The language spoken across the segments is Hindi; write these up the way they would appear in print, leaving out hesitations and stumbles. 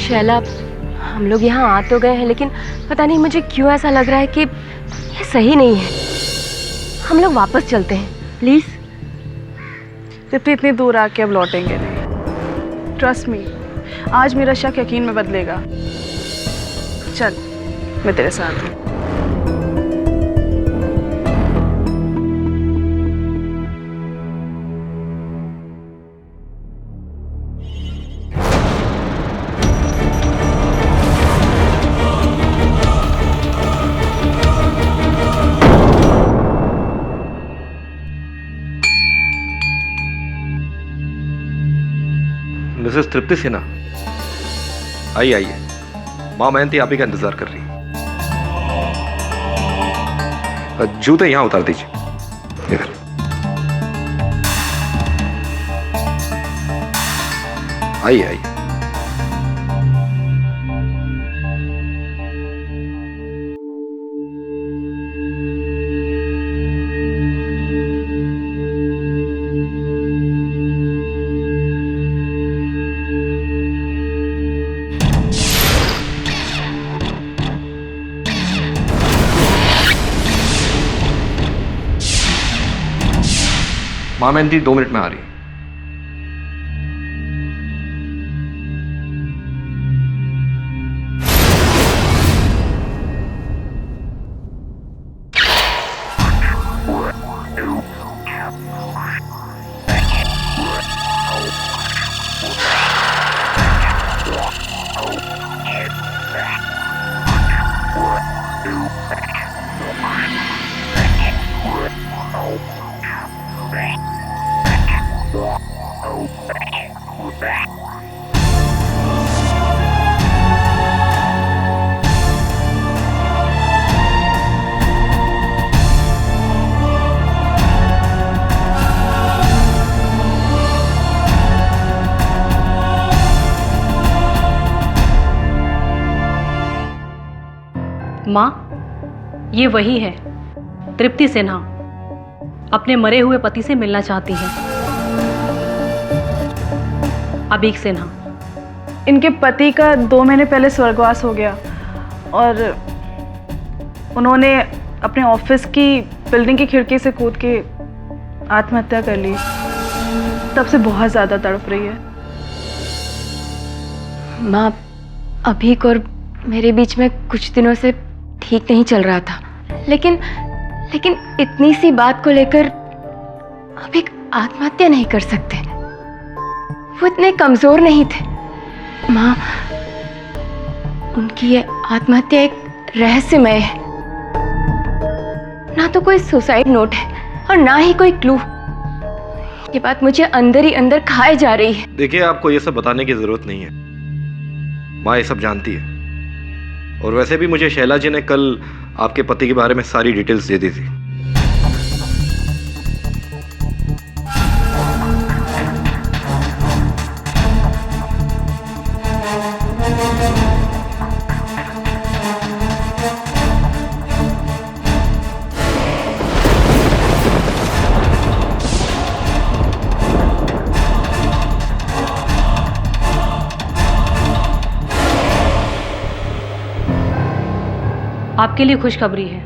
शैला, हम लोग यहाँ आ तो गए हैं, लेकिन पता नहीं मुझे क्यों ऐसा लग रहा है कि ये सही नहीं है। हम लोग वापस चलते हैं प्लीज। इतनी दूर आके अब लौटेंगे नहीं, ट्रस्ट मी। आज मेरा शक यकीन में बदलेगा। चल, मैं तेरे साथ हूँ। मिसेस तृप्ति सिन्हा, आइए आइए। माँ मेहंती आप ही का इंतजार कर रही है। जूते यहां उतार दीजिए। इधर। आइए आइए। माँ मेहंती 2 मिनट में आ रही है। माँ, ये वही है तृप्ति सिन्हा, अपने मरे हुए पति से मिलना चाहती है। अभीक सिन्हा। इनके पति का 2 महीने पहले स्वर्गवास हो गया और उन्होंने अपने ऑफिस की बिल्डिंग की खिड़की से कूद के आत्महत्या कर ली। तब से बहुत ज़्यादा तड़प रही है। माँ, अभीक और मेरे बीच में कुछ दिनों से ठीक नहीं चल रहा था, लेकिन इतनी सी बात को लेकर अभीक आत्महत्या नहीं कर सकते। वो इतने कमजोर नहीं थे। माँ, उनकी ये आत्महत्या एक रहस्यमय है। ना तो कोई सुसाइड नोट है और ना ही कोई क्लू। ये बात मुझे अंदर ही अंदर खाए जा रही है। देखिए, आपको ये सब बताने की जरूरत नहीं है। माँ ये सब जानती है। और वैसे भी मुझे शैला जी ने कल आपके पति के बारे में सारी डिटेल्स दे दी थी। आपके लिए खुशखबरी है।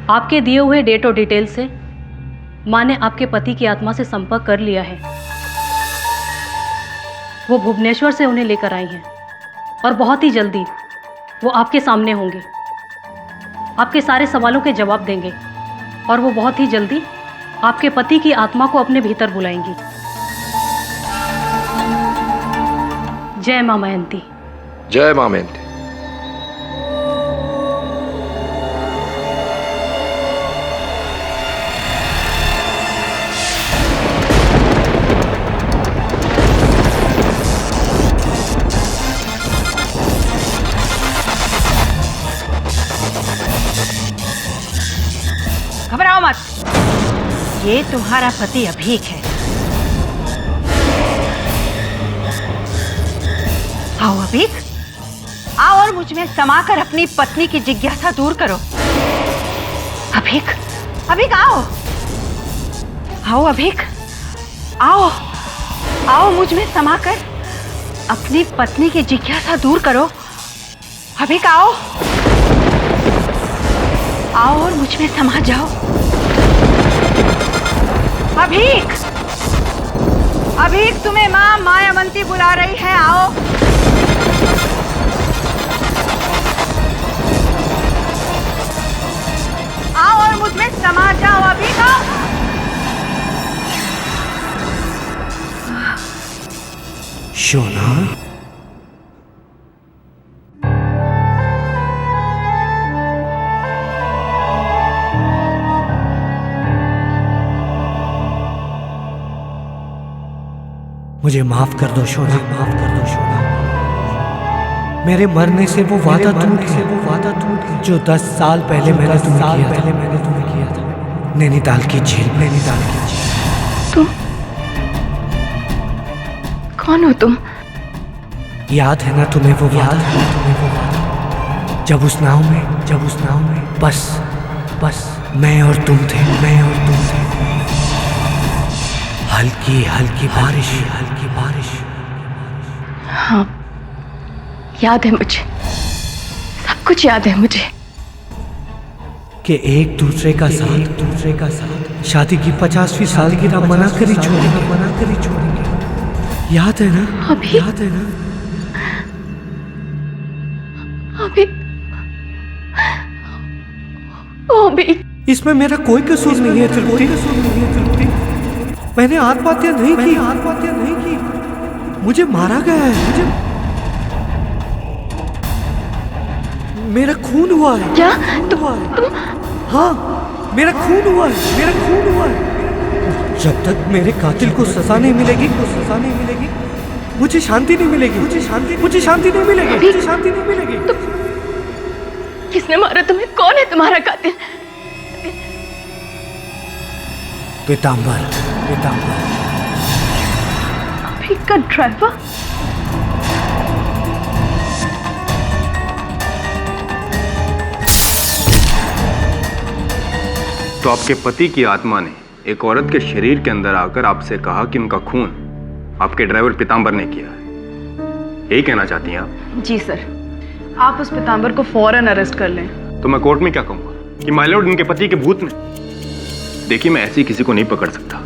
आपके दिए हुए डेट और डिटेल से माँ ने आपके पति की आत्मा से संपर्क कर लिया है। वो भुवनेश्वर से उन्हें लेकर आई हैं और बहुत ही जल्दी वो आपके सामने होंगे, आपके सारे सवालों के जवाब देंगे और वो बहुत ही जल्दी आपके पति की आत्मा को अपने भीतर बुलाएंगी। जय माँ मेहंती। जय माँ मेहंती। घबराओ मत, ये तुम्हारा पति अभीक है। आओ अभीक, आओ और मुझ में समाकर अपनी पत्नी की जिज्ञासा दूर करो। अभीक, अभीक आओ, आओ अभीक, आओ, आओ मुझ में समाकर अपनी पत्नी की जिज्ञासा दूर करो। अभिक आओ, आओ और मुझ में समा जाओ। अभिक, अभिक, तुम्हें माँ मायावंती बुला रही है, आओ। आओ और मुझ में समा जाओ। अभिक आओ। शोना, मुझे माफ कर दो शोना, माफ कर दो शोना। मेरे मरने से वो वादा टूट गया जो 10 साल पहले मैंने तुम्हें किया था, नैनीताल की जेल, नैनीताल की जेल। तुम कौन हो तुम? याद है ना तुम्हें वो वादा? जब उस नाव में बस मैं और तुम थे। हल्की हल्की बारिश। हाँ, याद है मुझे, सब कुछ याद है मुझे। कि एक दूसरे का साथ शादी की 50वीं सालगिरह मना कर ही छोड़ेंगे। याद है ना? अभी? याद है ना? अभी इसमें मेरा कोई कसूर नहीं है तृप्ति। मैंने आत्महत्या नहीं की। मुझे मारा गया है। मेरा खून हुआ है। क्या? तुम? हाँ, मेरा खून हुआ है। जब तक मेरे कातिल को सजा नहीं मिलेगी, मुझे शांति नहीं मिलेगी। किसने मारा तुम्हें? कौन है तुम्हारा कातिल? पीतांबर। अभिक का ड्राइवर? तो आपके पति की आत्मा ने एक औरत के शरीर के अंदर आकर आपसे कहा कि उनका खून आपके ड्राइवर पीतांबर ने किया है, यही कहना चाहती हैं आप? जी सर। आप उस पीतांबर को फौरन अरेस्ट कर लें। तो मैं कोर्ट में क्या कहूंगा कि माय लॉर्ड उनके पति के भूत ने? देखिए, मैं ऐसे किसी को नहीं पकड़ सकता।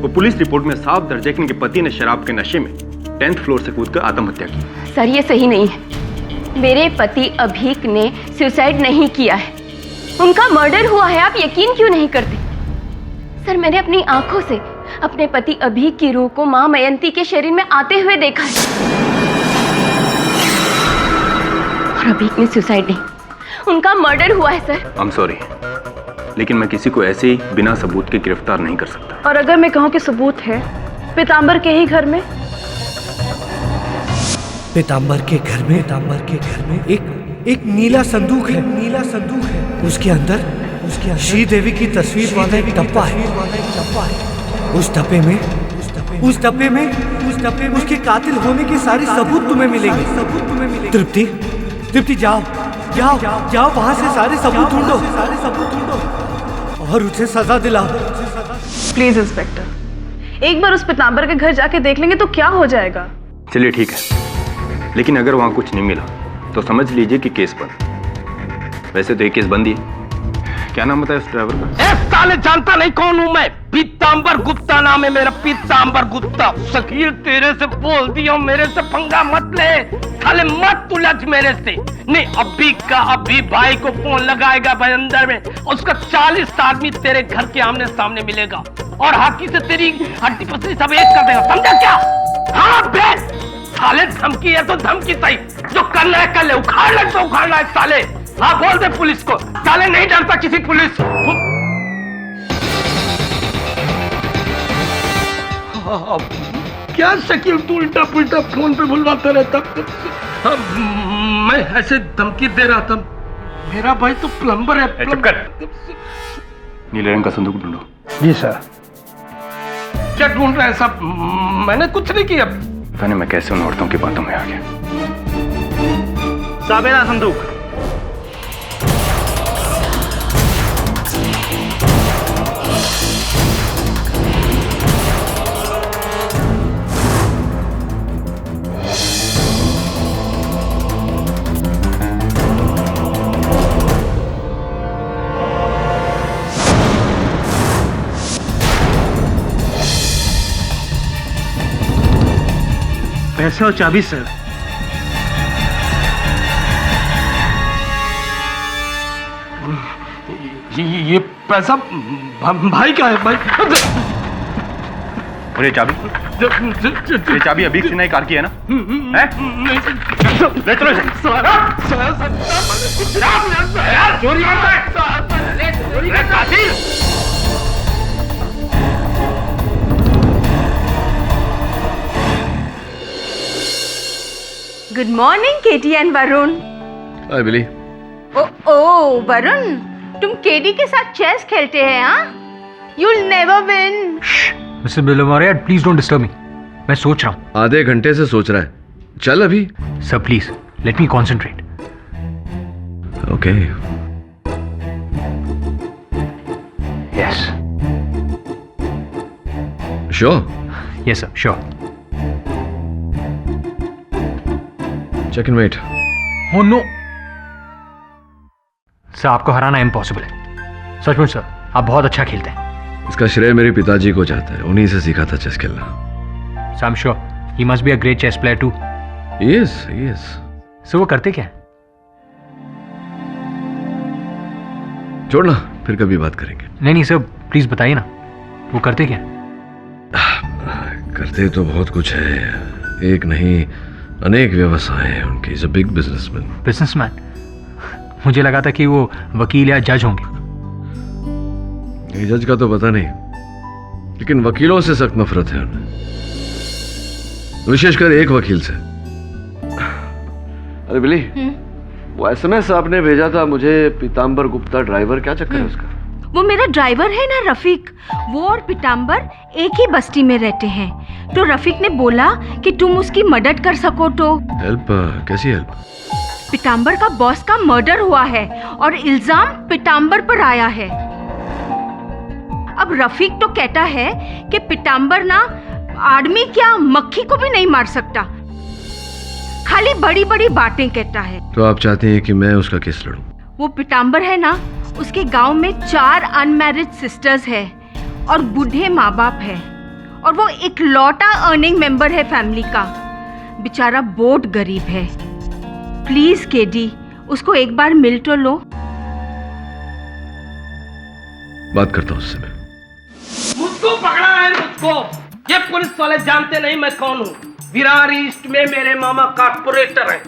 वो पुलिस रिपोर्ट में साफ दर्ज है कि उनके पति ने शराब के नशे में 10th फ्लोर से कूदकर आत्महत्या की। सर, ये सही नहीं है। मेरे पति अभीक ने सुसाइड नहीं किया है, उनका मर्डर हुआ है। आप यकीन क्यों नहीं करते? सर, मैंने अपनी आंखों से अपने पति अभीक की रूह को मां मयंती के शरीर में आते हुए देखा है। और अभीक ने सुसाइड नहीं, उनका मर्डर हुआ है सर। I'm sorry, लेकिन मैं किसी को ऐसे ही बिना सबूत के गिरफ्तार नहीं कर सकता। और अगर मैं कहूँ कि सबूत है पीतांबर के ही घर में? पीतांबर के घर में एक नीला संदूक है। उसके अंदर श्री देवी की तस्वीर वाला एक डब्बा है। उस डब्बे में उसके कातिल होने के सारे सबूत तुम्हें मिलेंगे। तृप्ति जाओ वहां से सारे सबूत ढूंढो और उसे सजा दिलाओ। प्लीज इंस्पेक्टर, एक बार उस पीतांबर के घर जाके देख लेंगे तो क्या हो जाएगा? चलिए ठीक है, लेकिन अगर वहां कुछ नहीं मिला तो समझ लीजिए कि केस बंद। वैसे तो ये केस बंद ही है। क्या नाम बताया उस ड्राइवर का? साले जानता नहीं कौन हूं मैं? पीतांबर गुप्ता नाम है मेरा, पीतांबर गुप्ता। शकील, तेरे से बोल दिया, मेरे से पंगा मत ले साले, मत उलझ मेरे से। नहीं, अभी भाई को फोन लगाएगा भाई अंदर में, उसका 40 आदमी तेरे घर के आमने सामने मिलेगा और हाथी से तेरी हड्डी पसली सब एक कर देगा, समझा क्या? हाँ बे साले, धमकी है तो धमकी सही, जो करना है कर ले, उखाड़ना है तो उखाड़ना है साले। हाँ बोल दे पुलिस को, साले नहीं डरता किसी पुलिस। क्या शकील तू उल्टा पुल्टा फोन पे बुलवाता रहता? मैं ऐसे धमकी दे रहा था, मेरा भाई तो प्लम्बर है। चुप कर। नीले रंग का संदूक ढूंढो। जी सर। क्या ढूंढ रहे हैं साहब? मैंने कुछ नहीं किया। पता नहीं मैं कैसे उन औरतों की बातों में आ गया। साबेरा संदूक। पैसे और चाबी सर। ये पैसा भाई का है भाई। और ये चाबी अभी से नई कार की है ना? हैं? ले चलो इसे। चोरी करता है, चोरी करता है। Good morning Katie and Varun. Hi Billy. ओ वरुण, तुम केटी के साथ चेस खेलते हैं? हाँ, you'll never win। Mister Bilimoria, please don't disturb me. मैं सोच रहा हूँ। आधे घंटे से सोच रहा है, चल अभी। Sir please let me concentrate. Okay. Yes sure. Yes sir, sure. Check in wait. हो नो सर, आपको हराना इम्पॉसिबल है। सचमुच सर, आप बहुत अच्छा खेलते हैं। इसका श्रेय मेरे पिताजी को जाता है, उन्हीं से सीखा था चेस खेलना। Sir I am sure he must be a great chess player too. Yes yes. Sir वो करते क्या है? छोड़ना, फिर कभी बात करेंगे। नहीं सर, प्लीज बताइए ना, वो करते क्या है? करते तो बहुत कुछ है, एक नहीं अनेक व्यवसाय हैं उनके। Is a big businessman. Businessman? मुझे लगा था कि वो वकील या जज होंगे। ये जज का तो पता नहीं, लेकिन वकीलों से सख्त नफरत है उन्हें, विशेषकर एक वकील से। अरे बिली, वो एसएमएस आपने भेजा था मुझे, पीताम्बर गुप्ता ड्राइवर, क्या चक्कर है उसका? वो मेरा ड्राइवर है ना रफीक, वो और पीताम्बर एक ही बस्ती में रहते हैं। तो रफीक ने बोला कि तुम उसकी मदद कर सको तो। हेल्प? कैसी हेल्प? पीताम्बर का बॉस का मर्डर हुआ है और इल्जाम पीताम्बर पर आया है। अब रफीक तो कहता है कि पीताम्बर ना आदमी क्या मक्खी को भी नहीं मार सकता, खाली बड़ी बड़ी बातें कहता है। तो आप चाहते हैं कि मैं उसका केस लड़ूं? वो पीताम्बर है ना, उसके गांव में 4 अनमैरिड सिस्टर्स है और बूढ़े माँ बाप है, और वो इकलौता अर्निंग मेंबर है फैमिली का। बेचारा बहुत गरीब है। प्लीज केडी, उसको एक बार मिल तो लो। बात करता हूं उससे मैं। मुझको पकड़ा है, मुझको। ये पुलिस वाले जानते नहीं मैं कौन हूँ। विरार ईस्ट में मेरे मामा कारपोरेटर हैं।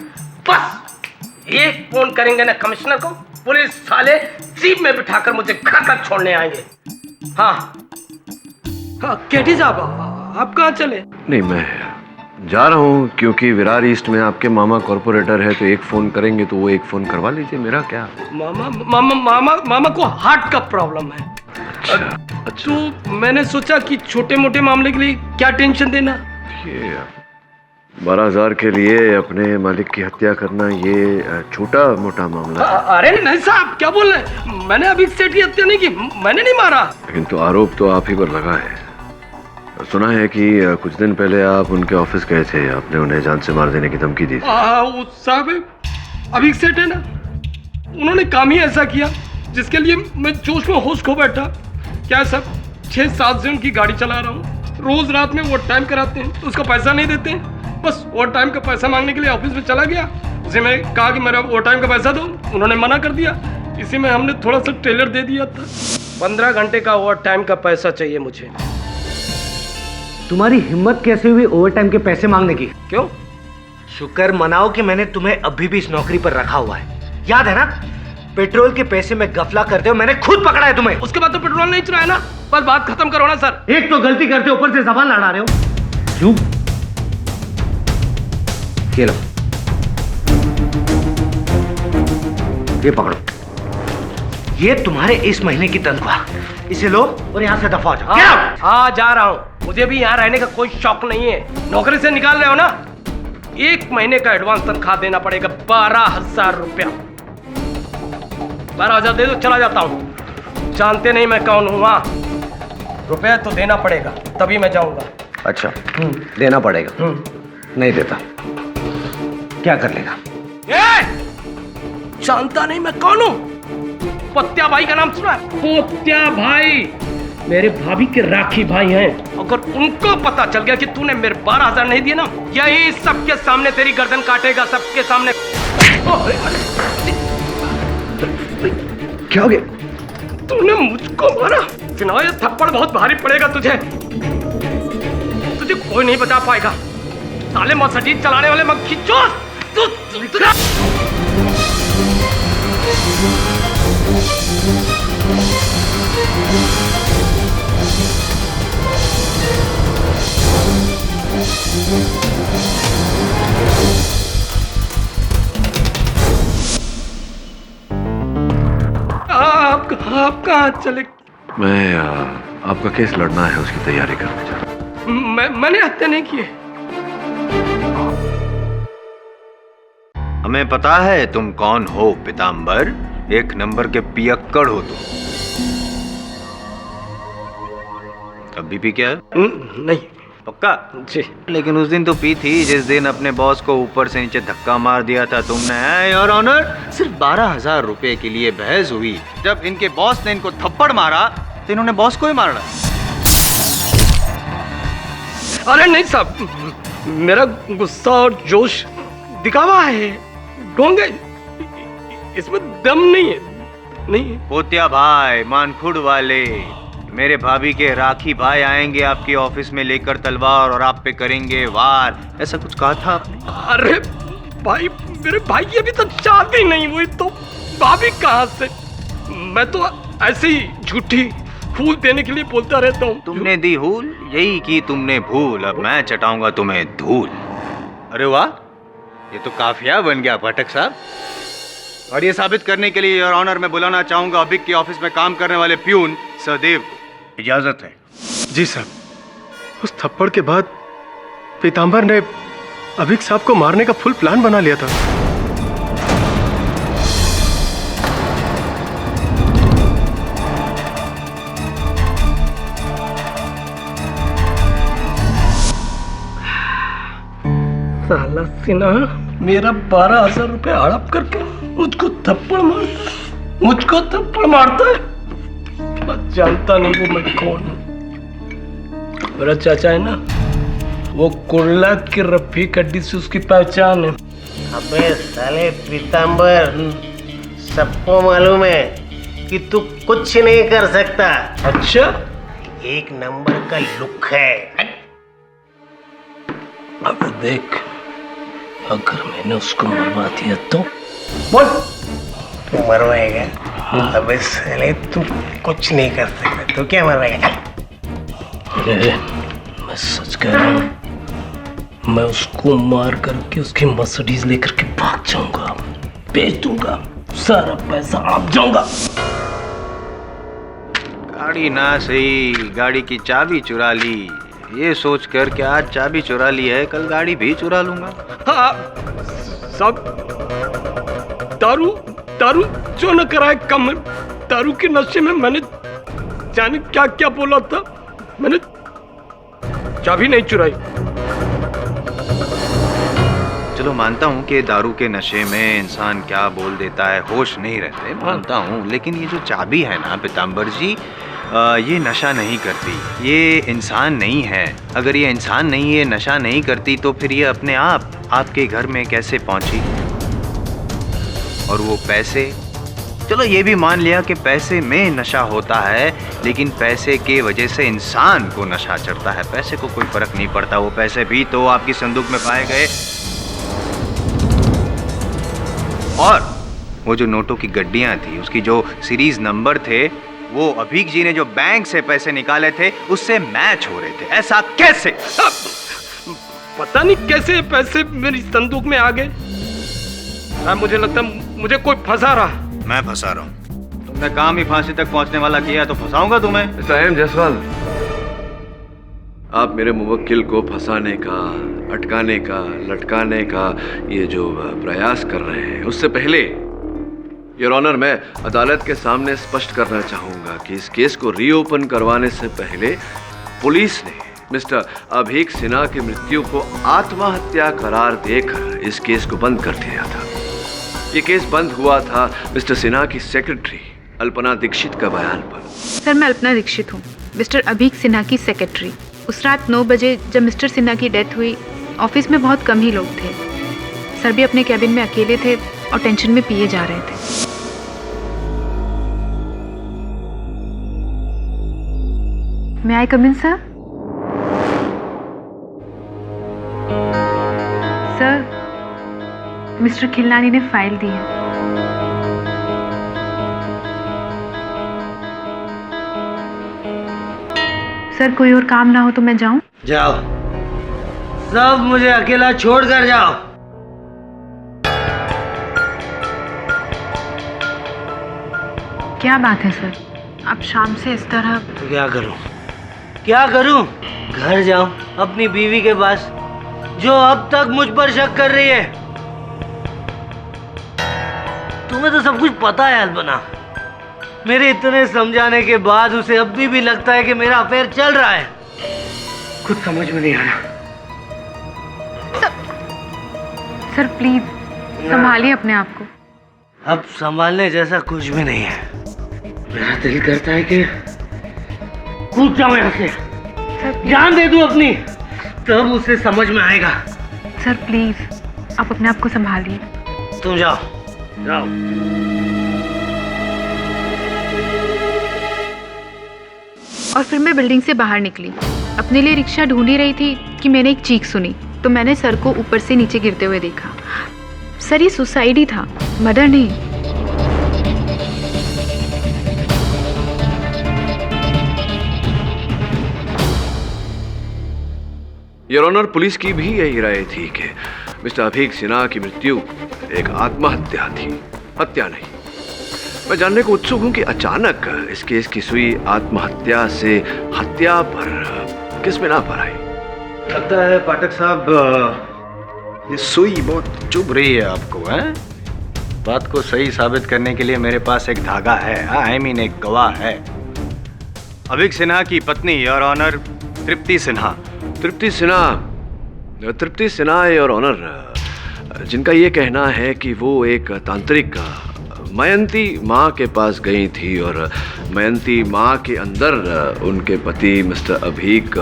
बस एक फोन करेंगे ना कमिश्नर को, पुलिस साले जीप में बिठाकर मुझे घर तक छोड़ने आएंगे। हाँ हाँ केटी साहब, आप कहाँ चले? नहीं, मैं जा रहा हूँ क्योंकि विरार ईस्ट में आपके मामा कॉर्पोरेटर है, तो एक फोन करेंगे तो वो एक फोन करवा लीजिए। मेरा क्या? मामा को हार्ट का प्रॉब्लम है। अच्छा। तो मैंने सोचा कि छोटे मोटे मामले के लिए क्या टेंशन देना। ये 12,000 के लिए अपने मालिक की हत्या करना, ये छोटा मोटा मामला है। अरे नहीं साहब, क्या बोल रहे हैं? मैंने अभी सेठ की हत्या नहीं की, मैंने नहीं मारा। लेकिन तो आरोप तो आप ही पर लगा है। सुना है कि कुछ दिन पहले आप उनके ऑफिस गए थे, आपने उन्हें जान से मार देने की धमकी दी थी। साहब अभी सेठ है ना, उन्होंने काम ही ऐसा किया जिसके लिए मैं जोश में होश खो बैठा। क्या सब 6-7 से उनकी गाड़ी चला रहा हूँ, रोज रात में ओवर टाइम कराते हैं तो उसका पैसा नहीं देते हैं। बस ओवर टाइम का पैसा मांगने के लिए ऑफिस में चला गया, उसे मैं कहा कि मेरा ओवर टाइम का पैसा दो, उन्होंने मना कर दिया। इसी में हमने थोड़ा सा ट्रेलर दे दिया था। 15 घंटे का ओवर टाइम का पैसा चाहिए मुझे। तुम्हारी हिम्मत कैसे हुई ओवर टाइम के पैसे मांगने की? क्यों? शुक्र मनाओ कि मैंने तुम्हें अभी भी इस नौकरी पर रखा हुआ है। याद है ना, पेट्रोल के पैसे में गफला करते हो, मैंने खुद पकड़ा है तुम्हें। उसके बाद तो पेट्रोल नहीं चुराया ना, बस बात खत्म करो ना सर। एक तो गलती करते ऊपर से जबान लड़ा रहे हो। क्यों? ये लो, ये पकड़ो, ये तुम्हारे इस महीने की तनख्वाह, इसे लो और यहाँ से दफा हो जाओ। हाँ जा रहा हूँ, मुझे भी यहाँ रहने का कोई शौक नहीं है। नौकरी से निकाल रहे हो ना, 1 महीने का एडवांस तनख्वाह देना पड़ेगा, 12,000 रुपया। 12,000 दे दो, चला जाता हूँ। जानते नहीं मैं कौन हूँ। वहाँ रुपया तो देना पड़ेगा, तभी मैं जाऊंगा। अच्छा, देना पड़ेगा। नहीं देता क्या कर लेगा? जानता नहीं मैं कौन हूँ? पत्या भाई का नाम सुना है? पत्या भाई, मेरे भाभी के राखी भाई हैं। अगर उनको पता चल गया कि तूने मेरे 12,000 नहीं दिए ना, यही सबके सामने तेरी गर्दन काटेगा, सबके सामने। क्या हो गया? तूने मुझको मारा। सिन्हा, ये थप्पड़ बहुत भारी पड़ेगा तुझे। तुझे कोई नहीं बचा पाएगा। साले मर्सिडीज चलाने वाले मक्खी चोर। आप कहाँ चले? मैं आपका केस लड़ना है, उसकी तैयारी करने जा रहा हूं। मैंने हत्या नहीं की है। हमें पता है तुम कौन हो पीतांबर। एक नंबर के पियक्कड़ हो तुम। अभी भी क्या? नहीं। पक्का? जी। लेकिन उस दिन तो पी थी जिस दिन अपने बॉस को ऊपर से नीचे धक्का मार दिया था तुमने। योर ऑनर, सिर्फ 12,000 रुपए के लिए बहस हुई। जब इनके बॉस ने इनको थप्पड़ मारा तो इन्होंने बॉस को ही मारा। अरे नहीं साहब, मेरा गुस्सा और जोश दिखावा है। ढोंगे, इसमें दम नहीं है। नहीं। पोतिया भाई, मानखुड़ वाले, मेरे भाभी के राखी भाई आएंगे आपके ऑफिस में लेकर तलवार और आप पे करेंगे वार, ऐसा कुछ कहा था आपने? अरे भाई, मेरे भाई की अभी तक शादी नहीं हुई तो भाभी कहाँ से? मैं तो ऐसे ही झूठी फूल देने के लिए बोलता रहता हूँ। तुमने दी हूल, यही की तुमने भूल, अब मैं चटाऊंगा तुम्हें धूल। अरे वाह, ये तो काफिया बन गया पाठक साहब। और ये साबित करने के लिए योर ऑनर मैं बुलाना चाहूंगा अभिक के ऑफिस में काम करने वाले प्यून सहदेव को। इजाजत है? जी साहब। उस थप्पड़ के बाद पीतांबर ने अभिक साहब को मारने का फुल प्लान बना लिया था। साला सिन्हा मेरा 12,000 रुपए हड़प करके मुझको थप्पड़ मारता है। मैं जानता नहीं वो मैं कौन हूँ। मेरा चाचा है ना, वो कुर्ला की रफीक हड्डी से उसकी पहचान है। अबे साले पीतांबर, सबको मालूम है कि तू कुछ नहीं कर सकता। अच्छा? एक नंबर का लुक है। अब देख, अगर मैंने उसको मरवा दिया तो बोल। तू मरवाएगा? अबे साले तू कुछ नहीं कर सकता, तू क्या मरवाएगा? मैं सच कह रहा हूँ, मैं उसको मार करके उसकी मर्सिडीज लेकर के भाग जाऊंगा, बेच दूंगा, सारा पैसा आप जाऊंगा। गाड़ी ना सही, गाड़ी की चाबी चुरा ली, ये सोच कर कि आज चाबी चुरा ली है, कल गाड़ी भी चुरा लूंगा। हाँ, सब दारू जो न कराए कम। दारू के नशे में मैंने जाने क्या क्या बोला था। मैंने चाबी नहीं चुराई। चलो मानता हूँ कि दारू के नशे में इंसान क्या बोल देता है, होश नहीं रहते, मानता हूँ। लेकिन ये जो चाबी है ना पीतांबर जी, ये नशा नहीं करती, ये इंसान नहीं है। अगर ये इंसान नहीं, ये नशा नहीं करती तो फिर ये अपने आप आपके घर में कैसे पहुंची? और वो पैसे, चलो ये भी मान लिया कि पैसे में नशा होता है, लेकिन पैसे के वजह से इंसान को नशा चढ़ता है। पैसे को कोई फर्क नहीं पड़ता, वो पैसे भी तो आपकी संदूक में पाए गए। और वो जो नोटों की गड्डियां थी, उसकी जो सीरीज नंबर थे, वो अभीक जी ने जो बैंक से पैसे निकाले थे उससे मैच हो रहे थे। ऐसा कैसे? पता नहीं कैसे पैसे मेरी संदूक में आ गए। मुझे लगता है मुझे कोई फंसा रहा। मैं फंसा रहा हूँ? तुमने काम ही फांसी तक पहुंचने वाला किया तो फंसाऊंगा तुम्हें। साहेब जायसवाल, आप मेरे मुवक्किल को फंसाने का, अटकाने का, लटकाने का ये जो प्रयास कर रहे हैं, उससे पहले योर ऑनर मैं अदालत के सामने स्पष्ट करना चाहूंगा कि इस केस को रीओपन करवाने से पहले पुलिस ने मिस्टर अभीक सिन्हा की मृत्यु को आत्महत्या करार देकर इस केस को बंद कर दिया था। ये केस बंद हुआ था मिस्टर सिन्हा की सेक्रेटरी अल्पना दीक्षित का बयान पर। सर, मैं अल्पना दीक्षित हूँ। मिस्टर अभीक सिन्हा की सेक्रेटरी। उस रात 9 बजे जब मिस्टर सिन्हा की डेथ हुई, ऑफिस में बहुत कम ही लोग थे। सर भी अपने कैबिन में अकेले थे और टेंशन में पिए जा रहे थे। May I come in, sir? Sir, mister Khilnani ने फाइल दी है। सर, कोई और काम ना हो तो मैं जाऊं? जाओ, सब मुझे अकेला छोड़कर जाओ। क्या बात है सर, आप शाम से इस तरह? तो क्या करूं? घर जाऊं अपनी बीवी के पास, जो अब तक मुझ पर शक कर रही है। तुम्हें तो सब कुछ पता है अल्पना। मेरे इतने समझाने के बाद उसे अभी भी लगता है कि मेरा अफेयर चल रहा है। कुछ समझ में नहीं आ रहा। सर प्लीज संभालिए अपने आप को। अब संभालने जैसा कुछ भी नहीं है। मेरा दिल करता है कि कूद जाऊं यहाँ से, जान दे दूं अपनी, तब उसे समझ में आएगा। सर प्लीज आप अपने आप को संभालिए। तुम जाओ जाओ। और फिर मैं बिल्डिंग से बाहर निकली, अपने लिए रिक्शा ढूंढ ही रही थी कि मैंने एक चीख सुनी, तो मैंने सर को ऊपर से नीचे गिरते हुए देखा। सर ये सुसाइड ही था, मर्डर नहीं। योर ऑनर, पुलिस की भी यही राय थी कि मिस्टर अभीक सिन्हा की मृत्यु एक आत्महत्या थी, हत्या नहीं। मैं जानने को उत्सुक हूं कि अचानक इस केस की सुई आत्महत्या से हत्या पर किस बिना पर आई? लगता है पाठक साहब ये सुई बहुत चुभ रही है आपको, हैं? बात को सही साबित करने के लिए मेरे पास एक धागा है, आई मीन एक गवाह है। अभीक सिन्हा की पत्नी your honour Tripti Sinha. Tripti Sinha your honour, जिनका ये कहना है कि वो एक तांत्रिक मयंती माँ के पास गई थी और मयंती माँ के अंदर उनके पति मिस्टर अभीक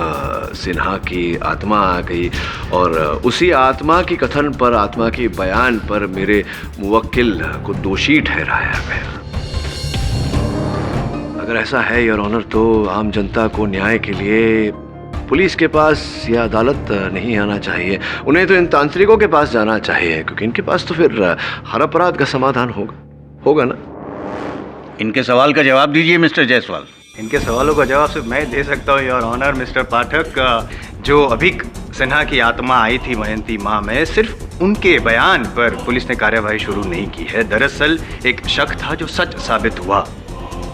सिन्हा की आत्मा आ गई और उसी आत्मा की कथन पर, आत्मा की बयान पर मेरे मुवक्किल को दोषी ठहराया गया। अगर ऐसा है योर ऑनर, तो आम जनता को न्याय के लिए पुलिस के पास या अदालत नहीं आना चाहिए, उन्हें तो इन तांत्रिकों के पास जाना चाहिए, क्योंकि इनके पास तो फिर हर अपराध का समाधान होगा ना। इनके सवाल का जवाब दीजिए मिस्टर जायसवाल। इनके सवालों का जवाब सिर्फ मैं दे सकता हूँ योर ऑनर मिस्टर पाठक। जो अभीक सिन्हा की आत्मा आई थी मयंती माँ में, सिर्फ उनके बयान पर पुलिस ने कार्यवाही शुरू नहीं की है। दरअसल एक शक था जो सच साबित हुआ,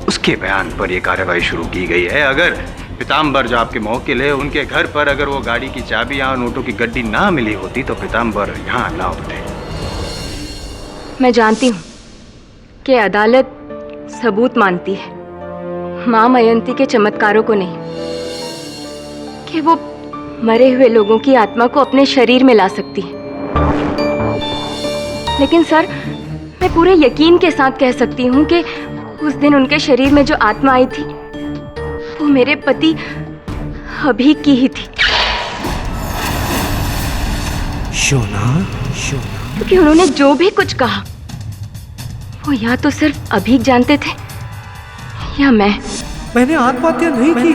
उसके बयान पर यह कार्यवाही शुरू की गई है। अगर पीताम्बर जो आपके मौकिल है, उनके घर पर अगर वो गाड़ी की चाबियां और नोटों की गड्डी ना मिली होती तो पीताम्बर यहाँ ना होते। मैं जानती हूँ कि अदालत सबूत मानती है, माँ मयंती के चमत्कारों को नहीं, कि वो मरे हुए लोगों की आत्मा को अपने शरीर में ला सकती है। लेकिन सर, मैं पूरे यकीन के साथ कह सकती हूँ कि उस दिन उनके शरीर में जो आत्मा आई थी वो मेरे पति अभीक की ही थी। शोना, क्योंकि उन्होंने जो भी कुछ कहा वो या तो सिर्फ अभीक जानते थे या मैंने आत्महत्या नहीं की,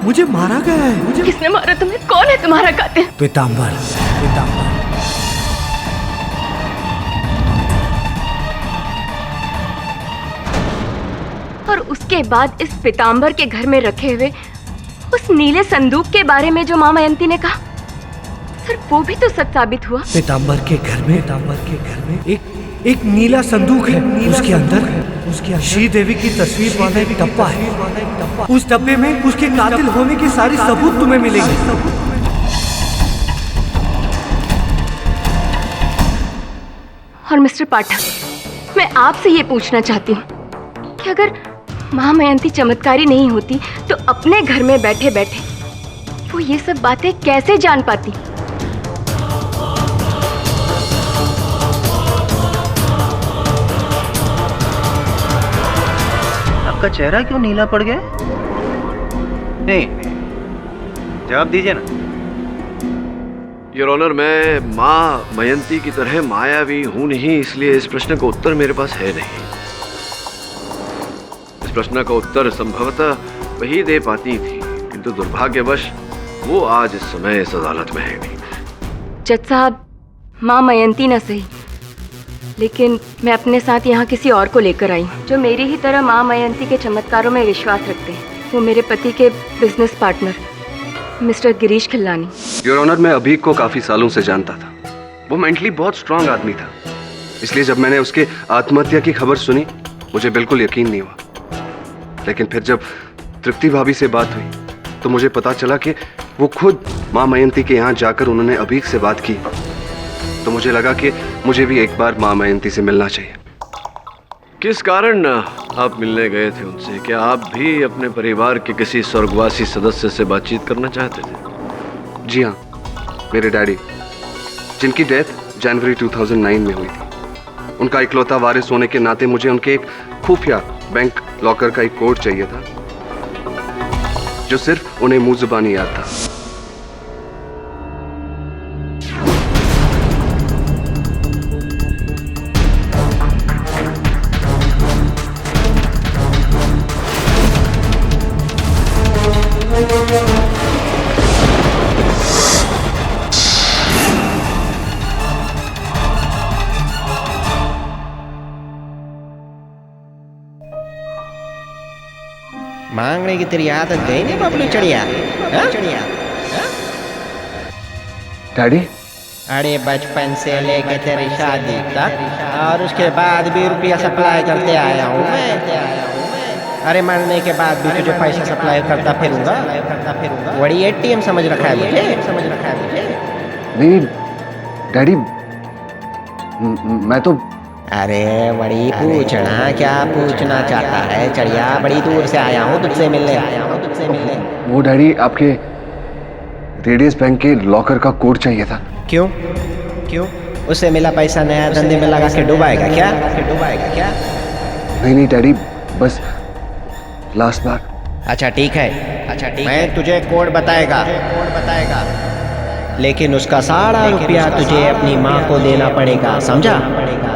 मुझे मारा गया है। किसने मारा तुम्हें? कौन है तुम्हारा कातिल? पीताम्बर। और उसके बाद इस पीताम्बर के घर में रखे हुए उस नीले संदूक के बारे में जो माँ मयंती ने कहा, सर वो भी तो सच साबित हुआ। पीताम्बर के घर में एक नीला संदूक है, उसके अंदर श्रीदेवी की तस्वीर वाला एक डब्बा है। उस डब्बे में उसके कातिल होने के सारे सबूत तुम्हें मिलेंगे। और मिस्टर पाठक, मैं आपसे ये पूछना चाहती हूँ कि अगर माँ मयंती चमत्कारी नहीं होती तो अपने घर में बैठे बैठे वो ये सब बातें कैसे जान पाती? आपका चेहरा क्यों नीला पड़ गया? नहीं, जवाब दीजिए ना। योर ऑनर, मैं माँ मयंती की तरह मायावी हूं नहीं, इसलिए इस प्रश्न का उत्तर मेरे पास है नहीं। इस प्रश्न का उत्तर संभवतः वही दे पाती थी, किंतु दुर्भाग्यवश वो आज इस समय इस अदालत में है नहीं। जज साहब, माँ मयंती न सही, लेकिन मैं अपने साथ यहाँ किसी और को लेकर आई हूँ जो मेरी ही तरह माँ मयंती के चमत्कारों में विश्वास रखते हैं। वो मेरे पति के business partner mister Girish Khillani. Your honour, मैं अभीक को काफी सालों से जानता था। वो मेंटली बहुत स्ट्रांग आदमी था, इसलिए जब मैंने उसके आत्महत्या की खबर सुनी मुझे बिल्कुल यकीन नहीं हुआ। लेकिन फिर जब तृप्ति भाभी से बात हुई तो मुझे पता चला कि वो खुद माँ मयंती के यहाँ जाकर उन्होंने अभीक से बात की। तो मुझे लगा कि मुझे भी एक बार माँ मयंती से मिलना चाहिए। किस कारण आप मिलने गए थे उनसे? क्या आप भी अपने परिवार के किसी स्वर्गवासी सदस्य से बातचीत करना चाहते थे? जी हाँ, मेरे डैडी, जिनकी डेथ जनवरी 2009 में हुई थी। उनका इकलौता वारिस होने के नाते मुझे उनके एक खुफिया बैंक लॉकर का एक कोड चाहिए था जो सिर्फ उन्हें मुंह जुबानी याद था। मांगने की तेरी आदत गई नहीं बबलू चढ़िया? डैडी, अरे बचपन से लेके तेरी शादी तक और उसके बाद भी रुपया सप्लाई करते आया हूँ मैं। अरे मरने के बाद भी तुझे पैसा सप्लाई करता फिरूंगा। बड़ी एटीएम समझ रखा है मुझे। नहीं डैडी, मैं तो अरे बड़ी पूछना, क्या पूछना चाहता है चढ़िया? बड़ी दूर से आया हूँ तुझसे मिलने। वो डैडी, आपके रेडियस बैंक के लॉकर का कोड चाहिए था। क्यों? उससे मिला पैसा नया धंधे में लगा के डुबाएगा क्या? नहीं डैडी, बस लास्ट बार। अच्छा ठीक है, मैं तुझे कोड बताएगा, लेकिन उसका सारा रुपया तुझे अपनी माँ को देना पड़ेगा, समझा?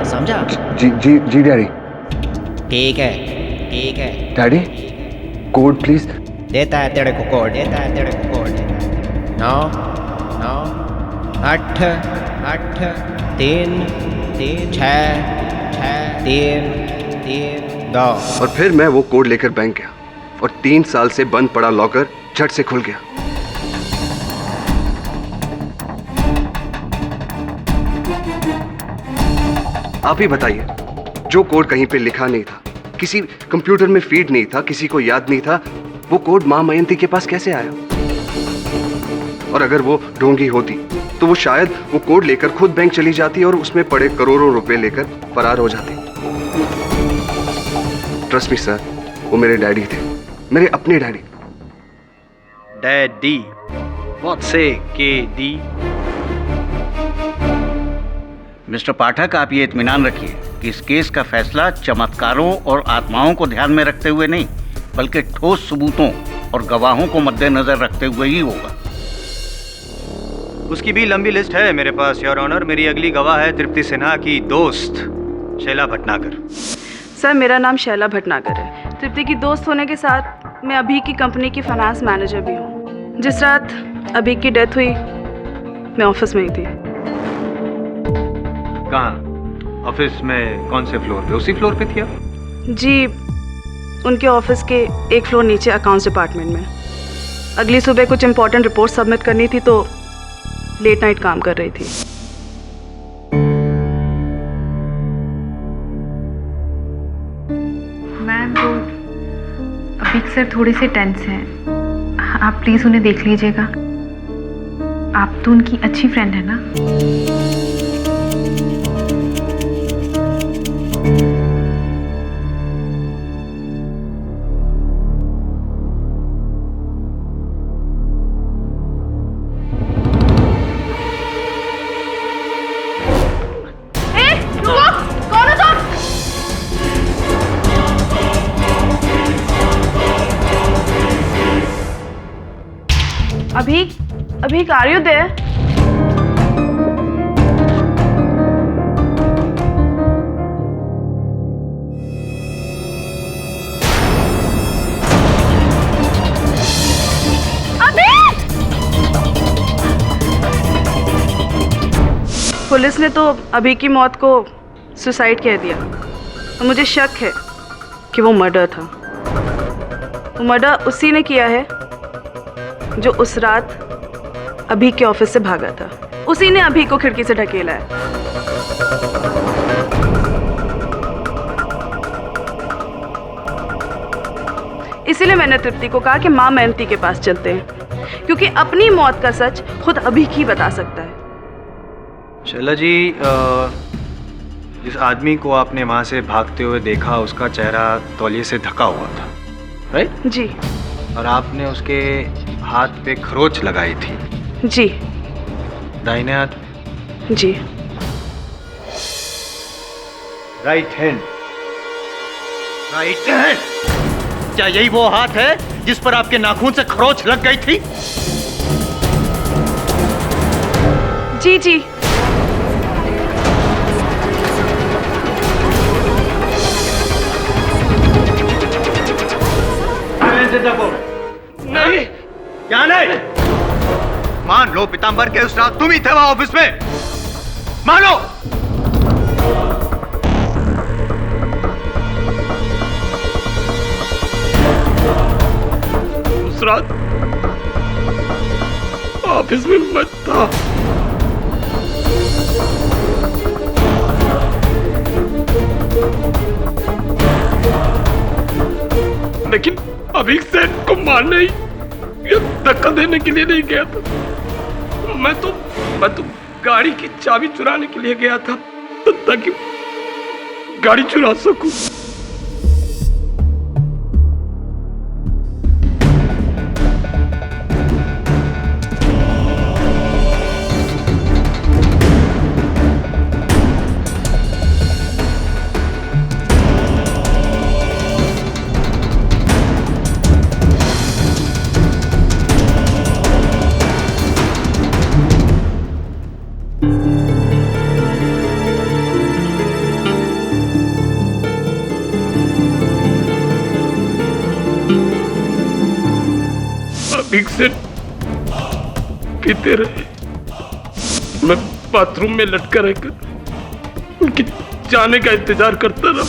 जी डैडी। ठीक है डैडी, कोड प्लीज। देता है तेरे को कोड। 9 8 3 6 3 2। और फिर मैं वो कोड लेकर बैंक गया और 3 साल से बंद पड़ा लॉकर झट से खुल गया। आप ही बताइए, जो कोड कहीं पे लिखा नहीं था, किसी कंप्यूटर में फीड नहीं था, किसी को याद नहीं था, वो कोड मां मयंती के पास कैसे आया? और अगर वो ढोंगी होती तो वो शायद वो कोड लेकर खुद बैंक चली जाती और उसमें पड़े करोड़ों रुपए लेकर फरार हो जाती। ट्रस्ट मी सर, वो मेरे डैडी थे, मेरे अपने डैडी। डैडी, व्हाट से KD? मिस्टर पाठक, आप ये इत्मीनान रखिए कि इस केस का फैसला चमत्कारों और आत्माओं को ध्यान में रखते हुए नहीं, बल्कि ठोस सबूतों और गवाहों को मद्देनजर रखते हुए ही होगा। उसकी भी लंबी लिस्ट है मेरे पास योर ऑनर। मेरी अगली गवाह है तृप्ति सिन्हा की दोस्त शैला भटनागर। सर, मेरा नाम शैला भटनागर है। तृप्ति की दोस्त होने के साथ मैं अभी की कंपनी की फाइनेंस मैनेजर भी हूँ। जिस रात अभी की डेथ हुई मैं ऑफिस में ही थी। कहाँ? ऑफिस में कौन से फ्लोर पे? उसी फ्लोर पे थी आप? जी, उनके ऑफिस के एक फ्लोर नीचे अकाउंट्स डिपार्टमेंट में। अगली सुबह कुछ इम्पोर्टेंट रिपोर्ट सबमिट करनी थी तो लेट नाइट काम कर रही थी। मैम, वो अभी सर थोड़े से टेंस हैं, आप प्लीज़ उन्हें देख लीजिएगा। आप तो उनकी अच्छी फ्रेंड है ना? अभी आर यू देयर? पुलिस ने तो अभी की मौत को सुसाइड कह दिया और मुझे शक है कि वो मर्डर था। वो मर्डर उसी ने किया है जो उस रात अभी के ऑफिस से भागा था। उसी ने अभी को खिड़की से ढकेला है। इसीलिए मैंने तृप्ति को कहा कि माँ मेहनती के पास चलते हैं, क्योंकि अपनी मौत का सच खुद अभी ही बता सकता है। शैला जी, जिस आदमी को आपने वहाँ से भागते हुए देखा उसका चेहरा तौलिए से ढका हुआ था, राइट? जी। और आपने उसके हाथ पे खरोच लगाई थी? जी। दाहिने हाथ? जी। Right hand? Right hand? क्या यही वो हाथ है जिस पर आपके नाखून से खरोच लग गई थी? जी जी। नहीं, क्या नहीं? मान लो पीतांबर के उस रात तुम ही थे वहां ऑफिस में। मानो। उस रात ऑफिस में मैं था। लेकिन अभी सेठ को मारने या धक्का देने के लिए नहीं गया था। मैं तो गाड़ी की चाबी चुराने के लिए गया था, ताकि गाड़ी चुरा सकूं। से पीते रहे। मैं बाथरूम में लटका रहकर उनके जाने का इंतजार करता रहा।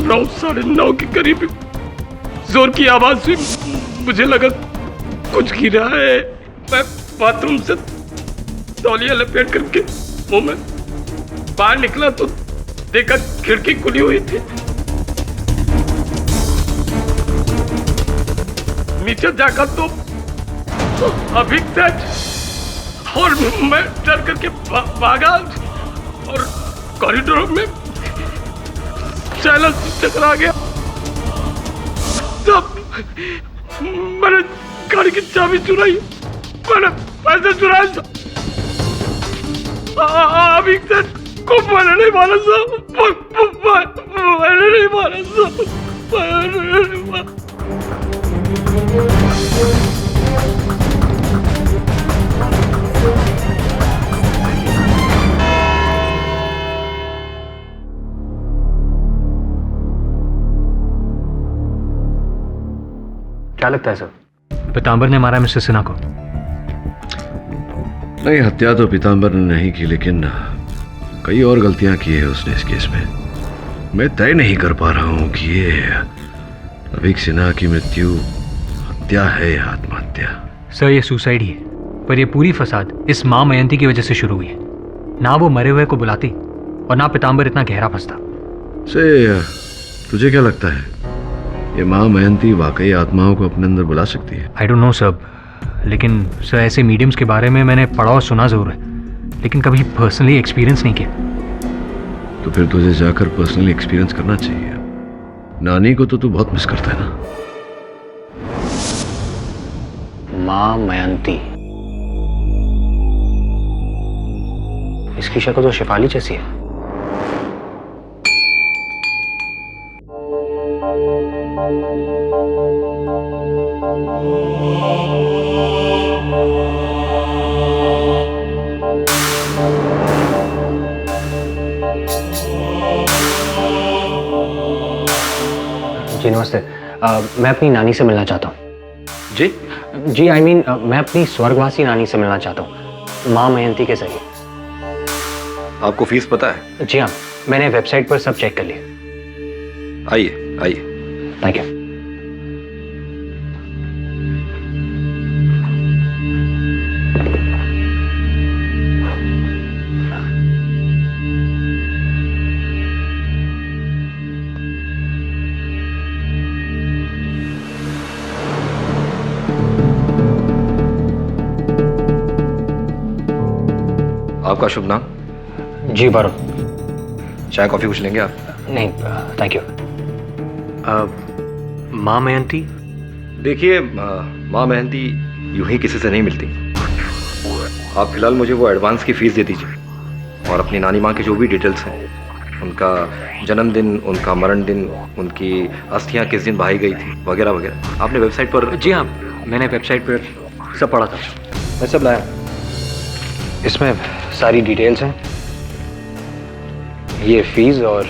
9, 9:30 के करीब जोर की आवाज हुई। मुझे लगा कुछ गिरा है। मैं बाथरूम से तौलिया लपेट करके मुंह में बाहर निकला तो देखा खिड़की खुली हुई थी। नीचे जाकर तो अभी सेठ और मैं डर करके भागा और कॉरिडोर में शैला टकरा गया। तब मैंने गाड़ी की चाबी चुराई, मैंने पैसे चुराए। अभी सेठ को मैंने नहीं मारा साहब, मैंने नहीं मारा साहब, मैंने नहीं मारा। क्या लगता है सर, पीतांबर ने मारा मिस्टर सिन्हा को? नहीं, हत्या तो पीतांबर ने नहीं की, लेकिन कई और गलतियां की है उसने इस केस में। मैं तय नहीं कर पा रहा हूं कि ये अभिक सिन्हा की मृत्यु हत्या है या आत्महत्या। सर ये सुसाइड ही है, पर ये पूरी फसाद इस मां मयंती की वजह से शुरू हुई है। ना वो मरे हुए को बुलाती और ना पीतांबर इतना गहरा फंसता। से तुझे क्या लगता है, ये मां मयंती वाकई आत्माओं को अपने अंदर बुला सकती है? आई डोंट नो सर, लेकिन सर ऐसे मीडियम्स के बारे में मैंने पढ़ा और सुना जरूर है, लेकिन कभी पर्सनली एक्सपीरियंस नहीं किया। तो फिर तुझे जाकर पर्सनली एक्सपीरियंस करना चाहिए। नानी को तो तू बहुत मिस करता है ना। मां मयंती, इसकी शक्ल तो शेफाली जैसी है। नमस्ते। मैं अपनी नानी से मिलना चाहता हूँ। जी आई मीन मैं अपनी स्वर्गवासी नानी से मिलना चाहता हूँ, माँ मयंती के जरिए। आपको फीस पता है? जी हाँ, मैंने वेबसाइट पर सब चेक कर लिया। आइए आइए। Thank you. आपका शुभ नाम? जी वरुण। चाय कॉफी कुछ लेंगे आप? नहीं थैंक यू। माँ मयंती? देखिए माँ मयंती यूं ही किसी से नहीं मिलती। आप फिलहाल मुझे वो एडवांस की फीस दे दीजिए और अपनी नानी माँ की जो भी डिटेल्स हैं, उनका जन्मदिन, उनका मरण दिन, उनकी अस्थियाँ किस दिन बहाई गई थी, वगैरह वगैरह। आपने वेबसाइट पर? जी हाँ, मैंने वेबसाइट पर सब पढ़ा था। मैं सब लाया। इसमें सारी डिटेल्स हैं, ये फीस और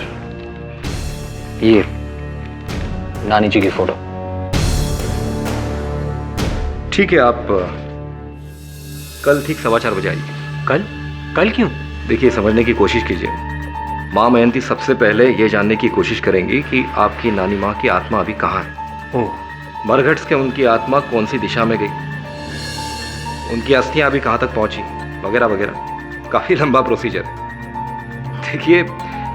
ये नानी जी की फोटो। ठीक है, आप कल ठीक 4:15 बजे आइए। कल क्यों? देखिए, समझने की कोशिश कीजिए। माँ मयंती सबसे पहले ये जानने की कोशिश करेंगी कि आपकी नानी माँ की आत्मा अभी कहाँ है। ओह। मरघट के उनकी आत्मा कौन सी दिशा में गई, उनकी अस्थियाँ अभी कहाँ तक पहुँची, वगैरह वगैरह। काफ़ी लंबा प्रोसीजर है। देखिए,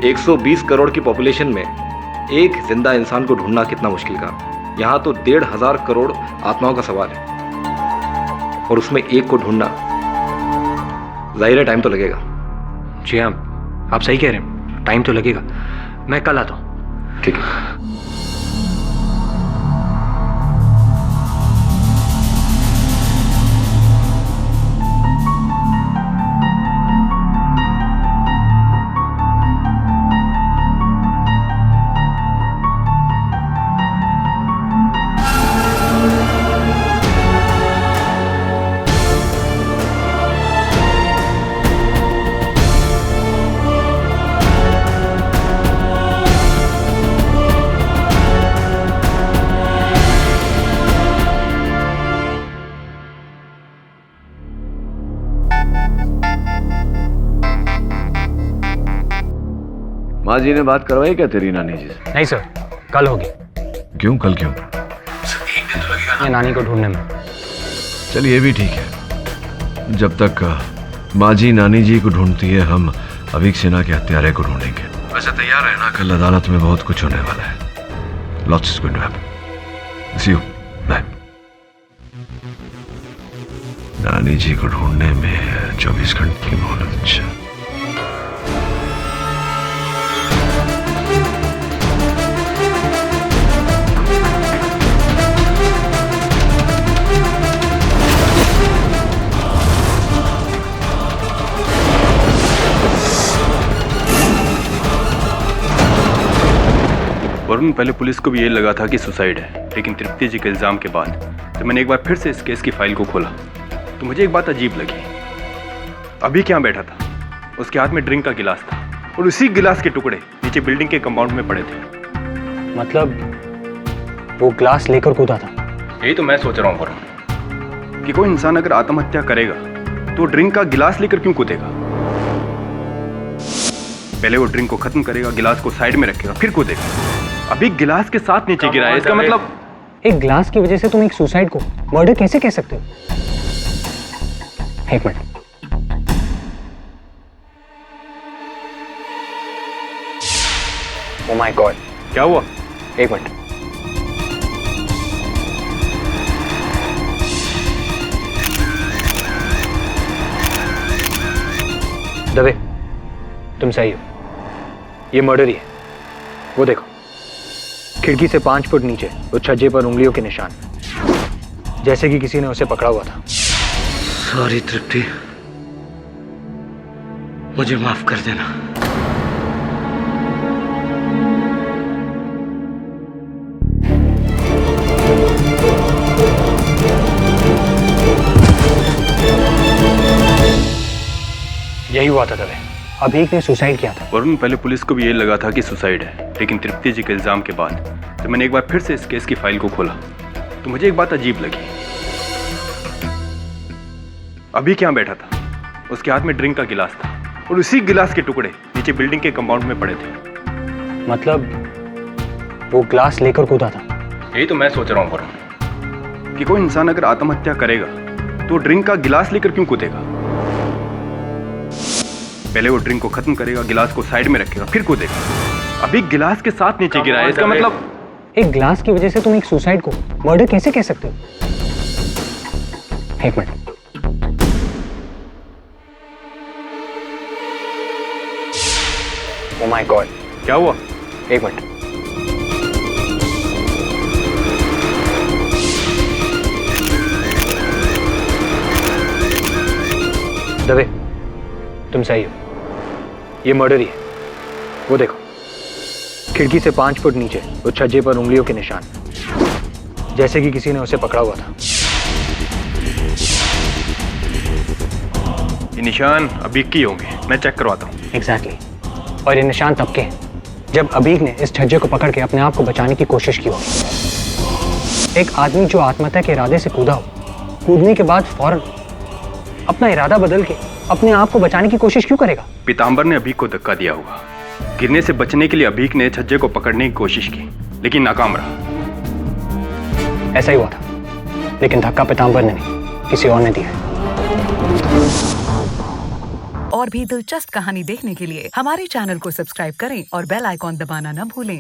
120 करोड़ की पॉपुलेशन में एक जिंदा इंसान को ढूंढना कितना मुश्किल काम। यहाँ तो 1,500 करोड़ आत्माओं का सवाल है और उसमें एक को ढूंढना, जाहिर है टाइम तो लगेगा। जी हाँ, आप सही कह रहे हैं, टाइम तो लगेगा। मैं कल आता हूँ। ठीक है। माँ जी ने बात करवाई क्या तेरी नानी जी से? नहीं सर, कल होगी। क्यों? कल क्यों? ये नानी को ढूंढने में। चलिए ये भी ठीक है। जब तक माँ जी नानी जी को ढूंढती है, हम अभिक सिन्हा के हत्यारे को ढूंढेंगे। वैसे तैयार रहना, कल अदालत में बहुत कुछ होने वाला है। Lots is going to happen. See you. Bye. नानी जी को ढूंढने में 24 घंटे की मोहलत। वरुण, पहले पुलिस को भी ये लगा था कि सुसाइड है, लेकिन तृप्ति जी के इल्ज़ाम के बाद तो मैंने एक बार फिर से इस केस की फाइल को खोला तो मुझे एक बात अजीब लगी। अभी क्या बैठा था, उसके हाथ में ड्रिंक का गिलास था और उसी गिलास के टुकड़े नीचे बिल्डिंग के कंपाउंड में पड़े थे। मतलब वो ग्लास लेकर कूदा था? यही तो मैं सोच रहा हूँ वरुण, कि कोई इंसान अगर आत्महत्या करेगा तो ड्रिंक का गिलास लेकर क्यों कूदेगा? पहले वो ड्रिंक को खत्म करेगा, गिलास को साइड में रखेगा, फिर कूदेगा। अभी गिलास के साथ नीचे गिरा है, इसका मतलब एक ग्लास की वजह से तुम एक सुसाइड को मर्डर कैसे कह सकते हो? एक मिनट। ओह माय गॉड, क्या हुआ? एक मिनट। दबे, तुम सही हो, ये मर्डर ही है। वो देखो, खिड़की से 5 फुट नीचे उस छज्जे पर उंगलियों के निशान, जैसे कि किसी ने उसे पकड़ा हुआ था। सॉरी तृप्ति, मुझे माफ कर देना। यही हुआ था दबे, अभिक ने सुसाइड किया था। वरुण, पहले पुलिस को भी ये लगा था कि सुसाइड है, लेकिन तृप्ति जी के इल्जाम के बाद तो मैंने एक बार फिर से इस केस की फाइल को खोला तो मुझे एक बात अजीब लगी। अभी क्या बैठा था, उसके हाथ में ड्रिंक का गिलास था और उसी गिलास के टुकड़े नीचे बिल्डिंग के कंपाउंड में पड़े थे। मतलब वो ग्लास लेकर कूदा था? यही तो मैं सोच रहा हूँ वरुण, कि कोई इंसान अगर आत्महत्या करेगा तो ड्रिंक का गिलास लेकर क्यों कूदेगा? पहले वो ड्रिंक को खत्म करेगा, गिलास को साइड में रखेगा, फिर कूदेगा। अभी गिलास के साथ नीचे गिरा है, इसका मतलब एक ग्लास की वजह से तुम एक सुसाइड को मर्डर कैसे कह सकते हो? एक मिनट। ओह माय गॉड, क्या हुआ? एक मिनट। दवे, तुम सही हो, ये मर्डर ही है। वो देखो, खिड़की से 5 फुट नीचे उस छज्जे पर उंगलियों के निशान, जैसे कि किसी ने उसे पकड़ा हुआ था। ये निशान अबीक के होंगे, मैं चेक करवाता हूँ। एग्जैक्टली। और ये निशान तब के जब अबीक ने इस छज्जे को पकड़ के अपने आप को बचाने की कोशिश की होगी। एक आदमी जो आत्महत्या के इरादे से कूदा हो, कूदने के बाद फौरन अपना इरादा बदल के अपने आप को बचाने की कोशिश क्यों करेगा? पीतांबर ने अबीक को धक्का दिया होगा। गिरने से बचने के लिए अबीक ने छज्जे को पकड़ने की कोशिश की, लेकिन नाकाम रहा। ऐसा ही हुआ था, लेकिन धक्का पीतांबर ने नहीं, किसी और ने दिया है। और भी दिलचस्प कहानी देखने के लिए हमारे चैनल को सब्सक्राइब करें और बेल आइकॉन दबाना न भूलें।